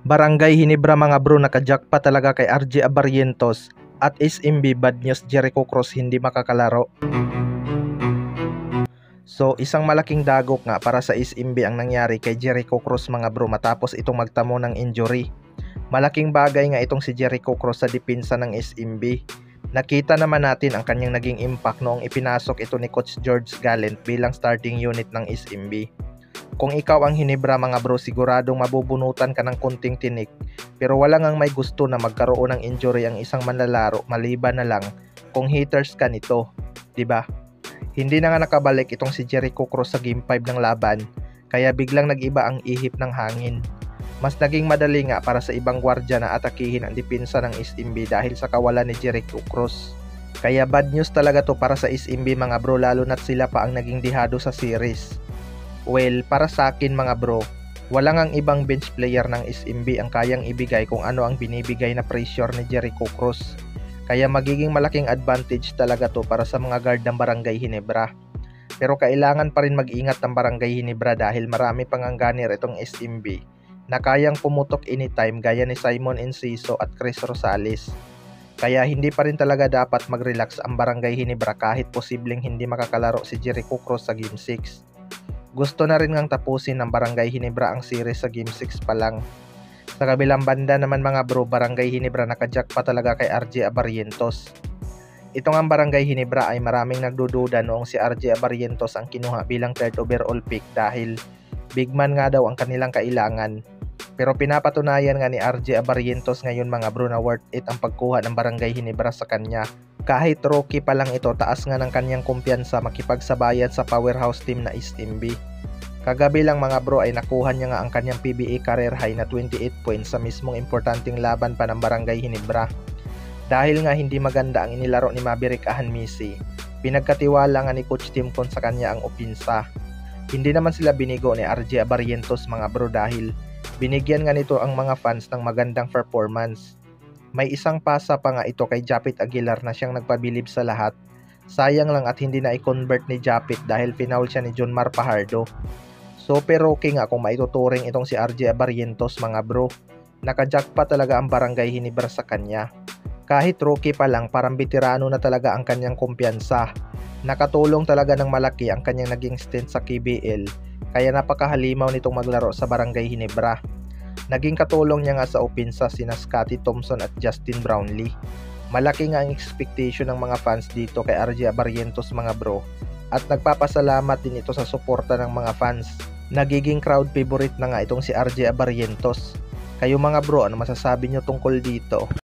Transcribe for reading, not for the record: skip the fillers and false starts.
Barangay Hinebra mga bro, nakajackpot talaga kay RJ Abarrientos at SMB bad news Jericho Cruz hindi makakalaro. So isang malaking dagok nga para sa SMB ang nangyari kay Jericho Cruz mga bro matapos itong magtamo ng injury. Malaking bagay nga itong si Jericho Cruz sa depensa ng SMB. Nakita naman natin ang kanyang naging impact noong ipinasok ito ni Coach George Gallant bilang starting unit ng SMB. Kung ikaw ang Hinebra mga bro, siguradong mabubunutan ka ng kunting tinik, pero wala ngang may gusto na magkaroon ng injury ang isang manlalaro maliban na lang kung haters ka nito, 'di ba? Hindi na nga nakabalik itong si Jericho Cruz sa Game 5 ng laban, kaya biglang nag-iba ang ihip ng hangin. Mas naging madali nga para sa ibang gwardiya na atakihin ang depensa ng SMB dahil sa kawalan ni Jericho Cruz. Kaya bad news talaga to para sa SMB mga bro, lalo na't sila pa ang naging dihado sa series. Well, para sa akin mga bro, wala ngang ibang bench player ng SMB ang kayang ibigay kung ano ang binibigay na pressure ni Jericho Cruz. Kaya magiging malaking advantage talaga to para sa mga guard ng Barangay Hinebra. Pero kailangan pa rin mag-ingat ang Barangay Hinebra dahil marami pang angganir itong SMB na kayang pumutok anytime gaya ni Simon Enciso at Chris Rosales. Kaya hindi pa rin talaga dapat mag-relax ang Barangay Hinebra kahit posibleng hindi makakalaro si Jericho Cruz sa Game 6. Gusto na rin ngang tapusin ng Barangay Hinebra ang series sa Game 6 pa lang. Sa kabilang banda naman mga bro, Barangay Hinebra nakajackpot talaga kay RJ Abarrientos. Ito nga Barangay Hinebra ay maraming nagdududa noong si RJ Abarrientos ang kinuha bilang third overall pick dahil big man nga daw ang kanilang kailangan. Pero pinapatunayan nga ni RJ Abarrientos ngayon mga bro na worth it ang pagkuha ng Barangay Hinebra sa kanya. Kahit rookie pa lang ito, taas nga ng kanyang kumpiyansa makipagsabayan sa powerhouse team na SMB. Kagabi lang mga bro ay nakuha niya nga ang kanyang PBA career high na 28 points sa mismong importanteng laban pa ng Barangay Hinebra. Dahil nga hindi maganda ang inilaro ni Maverick Ahanmisi, pinagkatiwala nga ni Coach Timcon sa kanya ang opinsa. Hindi naman sila binigo ni RJ Abarrientos mga bro dahil binigyan nga nito ang mga fans ng magandang performance. May isang pasa pa nga ito kay Japit Aguilar na siyang nagpabilib sa lahat. Sayang lang at hindi na i-convert ni Japit dahil pinaul siya ni Jonmar Pajardo. Super okay nga kung maituturing itong si RJ Abarrientos mga bro. Nakajackpot talaga ang Barangay Hinebra sa kanya. Kahit rookie pa lang, parang veterano na talaga ang kanyang kumpiyansa. Nakatulong talaga ng malaki ang kanyang naging stint sa KBL, kaya napakahalimaw nitong maglaro sa Barangay Hinebra. Naging katulong niya nga sa opinsa sina Scotty Thompson at Justin Brownlee. Malaki nga ang expectation ng mga fans dito kay RJ Abarrientos mga bro, at nagpapasalamat din ito sa suporta ng mga fans. Nagiging crowd favorite na nga itong si RJ Abarrientos. Kayo mga bro, ano masasabi nyo tungkol dito?